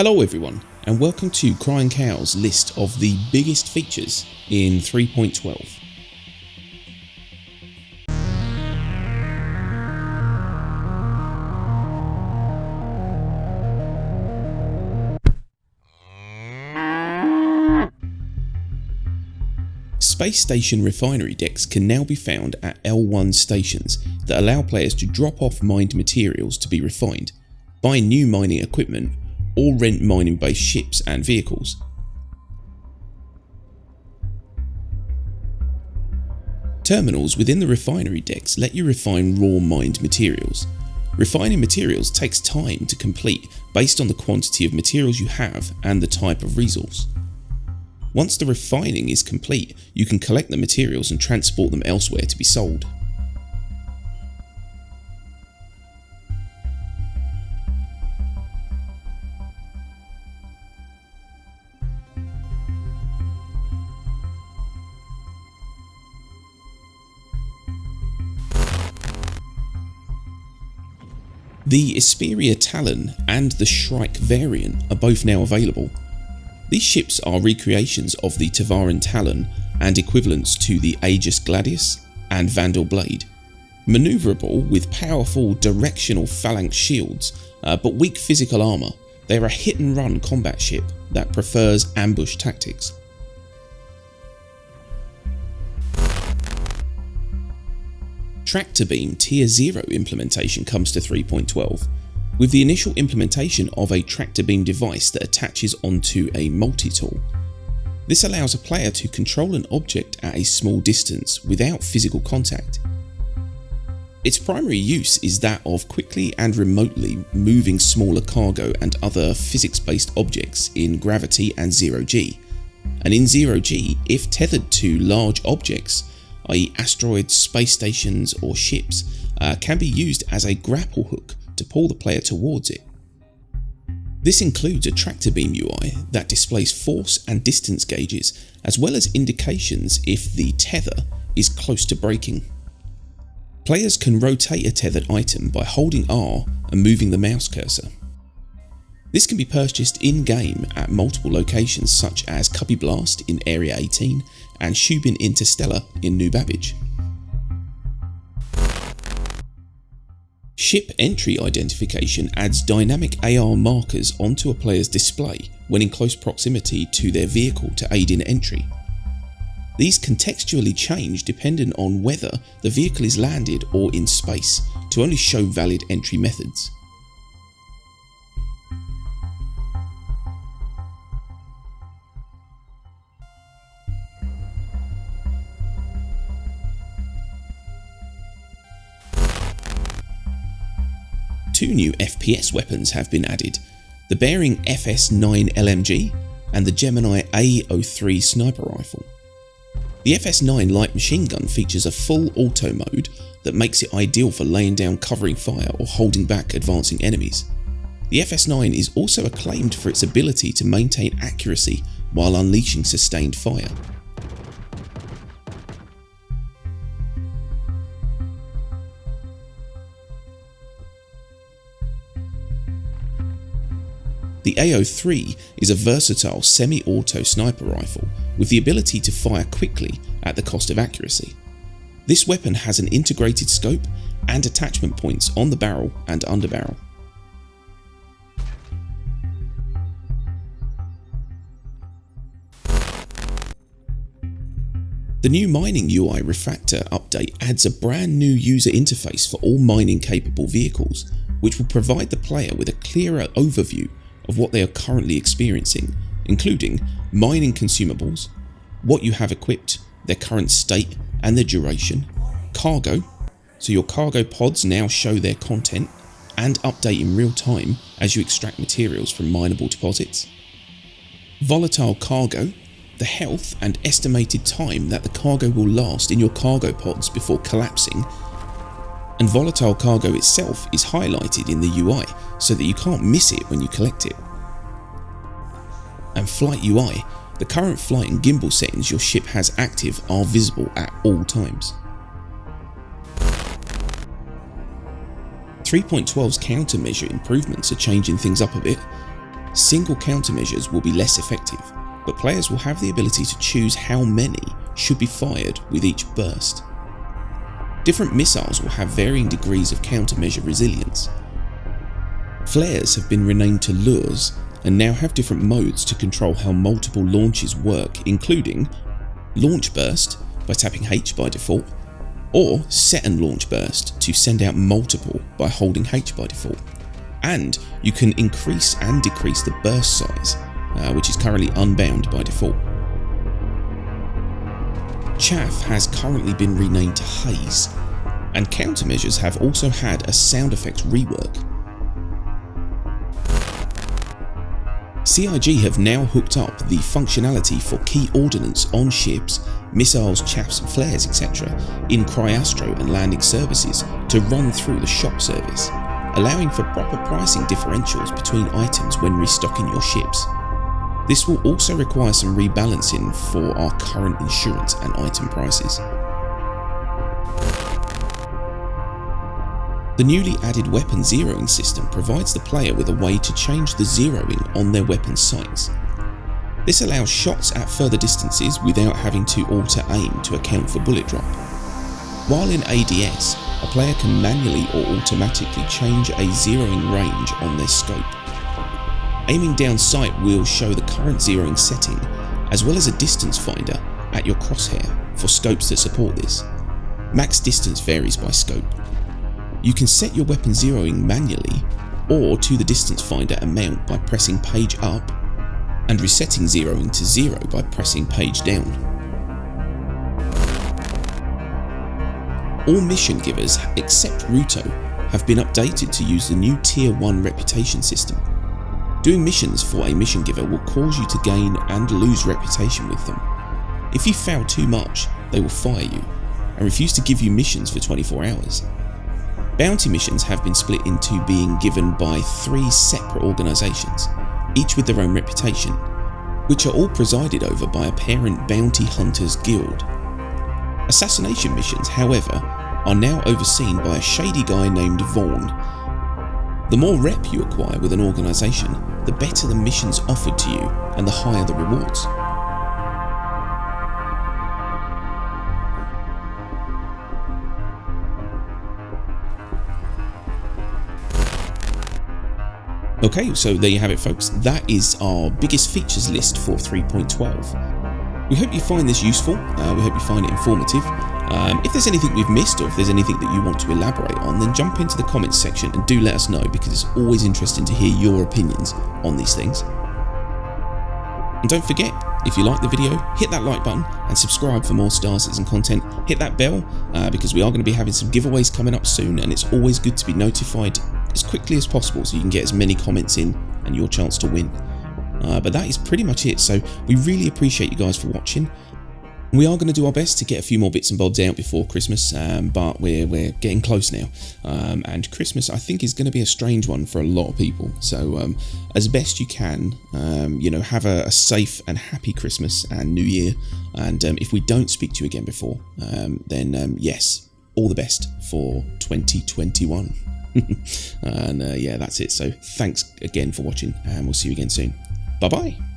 Hello everyone, and welcome to Crying Cow's list of the biggest features in 3.12. Space Station Refinery decks can now be found at L1 stations that allow players to drop off mined materials to be refined, buy new mining equipment, or rent mining based ships and vehicles. Terminals within the refinery decks let you refine raw mined materials. Refining materials takes time to complete based on the quantity of materials you have and the type of resource. Once the refining is complete, you can collect the materials and transport them elsewhere to be sold. The Esperia Talon and the Shrike variant are both now available. These ships are recreations of the Tavaran Talon and equivalents to the Aegis Gladius and Vandal Blade. Manoeuvrable with powerful directional phalanx shields but weak physical armour, they are a hit and run combat ship that prefers ambush tactics. Tractor Beam Tier 0 implementation comes to 3.12, with the initial implementation of a tractor beam device that attaches onto a multi-tool. This allows a player to control an object at a small distance without physical contact. Its primary use is that of quickly and remotely moving smaller cargo and other physics-based objects in gravity and 0G, and in 0G if tethered to large objects, i.e. asteroids, space stations or ships, can be used as a grapple hook to pull the player towards it. This includes a tractor beam UI that displays force and distance gauges as well as indications if the tether is close to breaking. Players can rotate a tethered item by holding R and moving the mouse cursor. This can be purchased in-game at multiple locations such as Cubby Blast in Area 18 and Shubin Interstellar in New Babbage. Ship entry identification adds dynamic AR markers onto a player's display when in close proximity to their vehicle to aid in entry. These contextually change depending on whether the vehicle is landed or in space to only show valid entry methods. Two new FPS weapons have been added, the Bearing FS9 LMG and the Gemini A03 sniper rifle. The FS9 light machine gun features a full auto mode that makes it ideal for laying down covering fire or holding back advancing enemies. The FS9 is also acclaimed for its ability to maintain accuracy while unleashing sustained fire. The A03 is a versatile semi-auto sniper rifle with the ability to fire quickly at the cost of accuracy. This weapon has an integrated scope and attachment points on the barrel and underbarrel. The new mining UI refactor update adds a brand new user interface for all mining capable vehicles, which will provide the player with a clearer overview of what they are currently experiencing, including mining consumables, what you have equipped, their current state and their duration, cargo, so your cargo pods now show their content and update in real time as you extract materials from mineable deposits, volatile cargo, the health and estimated time that the cargo will last in your cargo pods before collapsing, and volatile cargo itself is highlighted in the UI so that you can't miss it when you collect it. And Flight UI, the current flight and gimbal settings your ship has active are visible at all times. 3.12's countermeasure improvements are changing things up a bit. single countermeasures will be less effective, but players will have the ability to choose how many should be fired with each burst. Different missiles will have varying degrees of countermeasure resilience. Flares have been renamed to lures and now have different modes to control how multiple launches work, including launch burst by tapping H by default, or set and launch burst to send out multiple by holding H by default. And you can increase and decrease the burst size, which is currently unbound by default. Chaff has currently been renamed to Haze, and countermeasures have also had a sound effects rework. CO.AG have now hooked up the functionality for key ordnance on ships, missiles, chaffs, flares, etc. in Cryastro and landing services to run through the shop service, allowing for proper pricing differentials between items when restocking your ships. This will also require some rebalancing for our current insurance and item prices. The newly added weapon zeroing system provides the player with a way to change the zeroing on their weapon sights. This allows shots at further distances without having to alter aim to account for bullet drop. While in ADS, a player can manually or automatically change a zeroing range on their scope. Aiming down sight will show the current zeroing setting, as well as a distance finder at your crosshair for scopes that support this. Max distance varies by scope. You can set your weapon zeroing manually or to the distance finder amount by pressing page up, and resetting zeroing to 0 by pressing page down. All mission givers except Ruto have been updated to use the new Tier 1 reputation system. Doing missions for a mission giver will cause you to gain and lose reputation with them. If you fail too much, they will fire you and refuse to give you missions for 24 hours. Bounty missions have been split into being given by 3 separate organisations, each with their own reputation, which are all presided over by a parent bounty hunters guild. Assassination missions, however, are now overseen by a shady guy named Vaughn. The more rep you acquire with an organisation, the better the missions offered to you and the higher the rewards. Okay, so there you have it folks, that is our biggest features list for 3.12. We hope you find this useful, we hope you find it informative. If there's anything we've missed, or if there's anything that you want to elaborate on, then jump into the comments section and do let us know, because it's always interesting to hear your opinions on these things. And don't forget, if you like the video, hit that like button and subscribe for more Star Citizen content. Hit that bell, because we are going to be having some giveaways coming up soon, and it's always good to be notified as quickly as possible so you can get as many comments in and your chance to win. But that is pretty much it, so we really appreciate you guys for watching. We are going to do our best to get a few more bits and bobs out before Christmas, but we're getting close now. And Christmas, I think, is going to be a strange one for a lot of people. So as best you can, have a safe and happy Christmas and New Year. And if we don't speak to you again before, then yes, all the best for 2021. And yeah, that's it. So thanks again for watching, and we'll see you again soon. Bye bye.